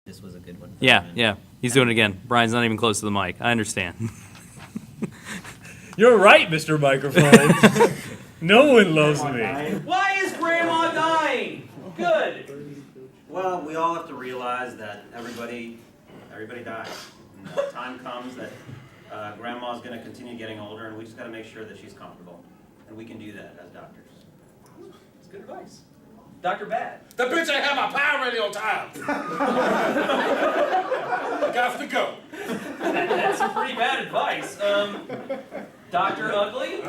This was a good one. Yeah. He's doing it again. Brian's not even close to the mic. I understand. You're right, Mr. Microphone. No one loves me. Why is Grandma dying? Good. Well, we all have to realize that everybody dies. And the time comes that Grandma's going to continue getting older, and we just got to make sure that she's comfortable. And we can do that as doctors. That's good advice. Dr. Bad. The bitch ain't have my power ready on time. Got to go. That's some pretty bad advice. Dr. Ugly?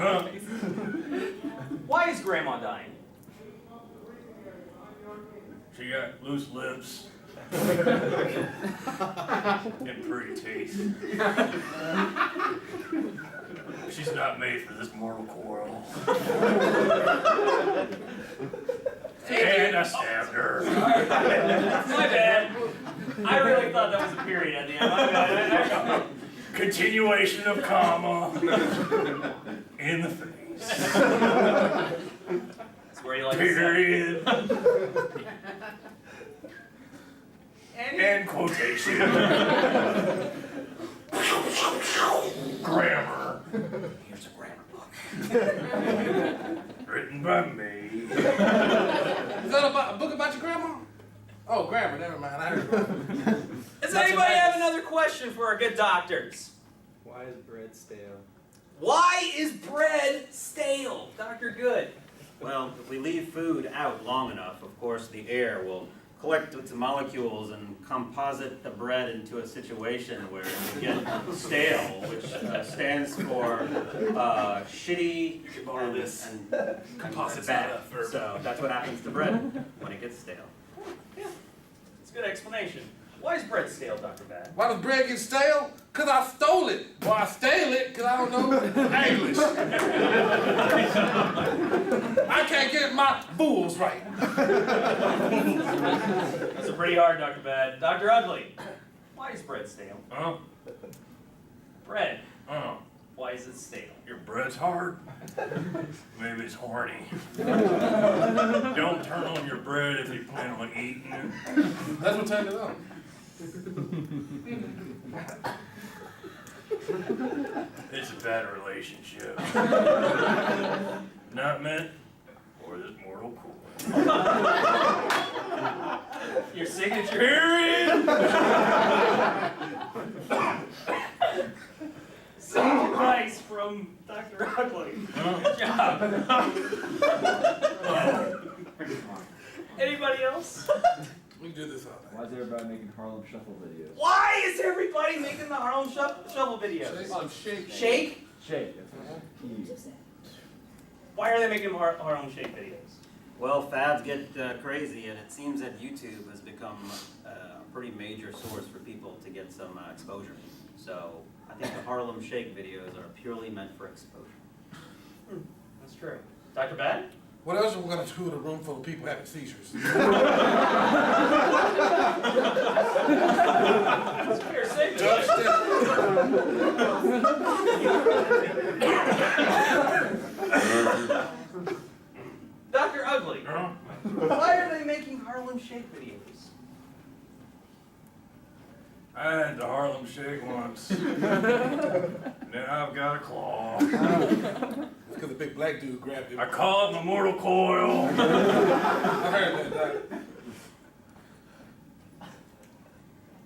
Why is Grandma dying? She got loose lips. And pretty teeth. She's not made for this mortal coil. And I stabbed her. My bad. I really thought that was a period at the end. My bad. Continuation of comma in the face. That's where you like to Period. And quotation. Grammar. Here's a grammar book. Written by me. Is that a book about your grandma? Oh, grammar, never mind. I heard it. Does anybody have another question for our good doctors? Why is bread stale? Why is bread stale? Dr. Good. Well, if we leave food out long enough, of course, the air will collect its molecules and composite the bread into a situation where you get stale, which stands for shitty and Composite's bad. not a verb. So that's what happens to bread when it gets stale. Yeah, it's a good explanation. Why is bread stale, Dr. Bad? Why does bread get stale? Because I stole it. Or I stale it because I don't know English. I can't get my fools right. That's a pretty hard, Dr. Bad. Dr. Ugly. Why is bread stale? Huh? Bread. Oh, Why is it stale? your bread's hard? Maybe it's horny. Don't turn on your bread if you plan on eating it. That's what turned it on. It's a bad relationship. Not meant for this mortal coil. Your signature. Period. Sage advice from Dr. Ugly. Good job. Anybody else? We can do this all night. Why is everybody making Harlem Shuffle videos? Why is everybody making the Harlem Shuffle videos? Shake. Shake? Shake. That's Why are they making Harlem Shake videos? Well, fads get crazy, and it seems that YouTube has become a pretty major source for people to get some exposure. So I think the Harlem Shake videos are purely meant for exposure. That's true. Dr. Bad? What else are we going to do with a room full of people having seizures? That's a fair statement. Dr. Ugly, Huh? why are they making Harlem Shake videos? I had the Harlem Shake once. Now I've got a claw. It's because the big black dude grabbed him. I call it the mortal coil. I heard that.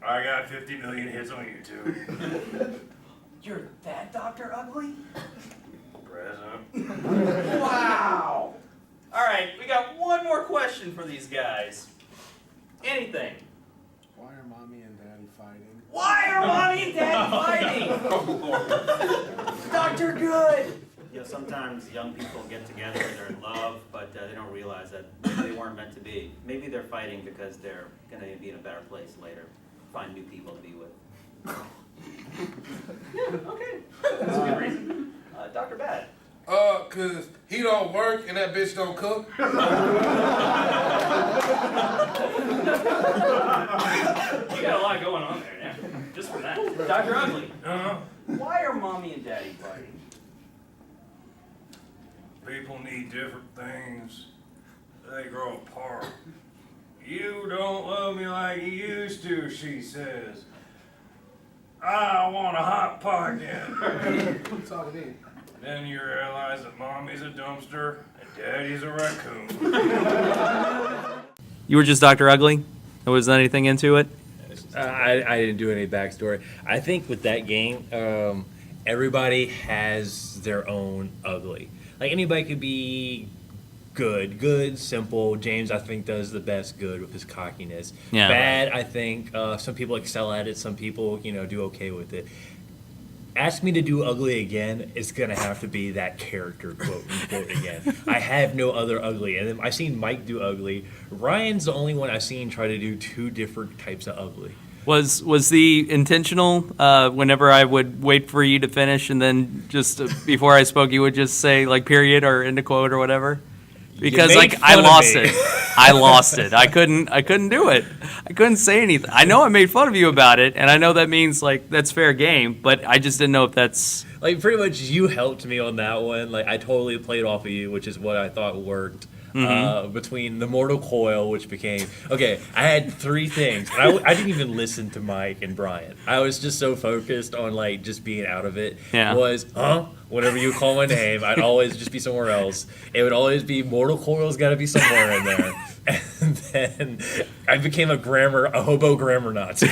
I got 50 million hits on YouTube. You're that Dr. Ugly? Present. Wow! Alright, we got one more question for these guys. Anything. Why are mommy and daddy fighting? Why are mommy and daddy fighting? Dr. Good! You know, sometimes young people get together, they're in love, but they don't realize that maybe they weren't meant to be. Maybe they're fighting because they're going to be in a better place later, find new people to be with. Yeah, okay. That's a good reason. Dr. Bad. Cause he don't work and that bitch don't cook. You got a lot going on there, yeah. Just for that. Dr. Ugly, why are mommy and daddy fighting? People need different things. They grow apart. You don't love me like you used to, she says. I want a hot pocket. Who's talking in? Then you realize that mommy's a dumpster and daddy's a raccoon. You were just Dr. Ugly? There wasn't anything into it? I didn't do any backstory. I think with that game, everybody has their own ugly. Like anybody could be good, simple. James, I think, does the best good with his cockiness. Yeah. Bad, I think, some people excel at it. Some people, do okay with it. Ask me to do ugly again, it's gonna have to be that character, quote unquote, again. I have no other ugly. And then I've seen Mike do ugly. Ryan's the only one I've seen try to do two different types of ugly. Was the intentional, whenever I would wait for you to finish and then just before I spoke, you would just say like period or end a quote or whatever? Because made like I fun of lost me. it. I lost it. I couldn't do it. I couldn't say anything. I know I made fun of you about it, and I know that means like that's fair game, but I just didn't know if that's Like pretty much you helped me on that one. Like I totally played off of you, which is what I thought worked. Between the mortal coil, which became okay, I had three things. And I didn't even listen to Mike and Brian. I was just so focused on like just being out of it. Yeah. Was whenever you call my name, I'd always just be somewhere else. It would always be mortal coil's got to be somewhere in there. And then I became a hobo grammar Nazi.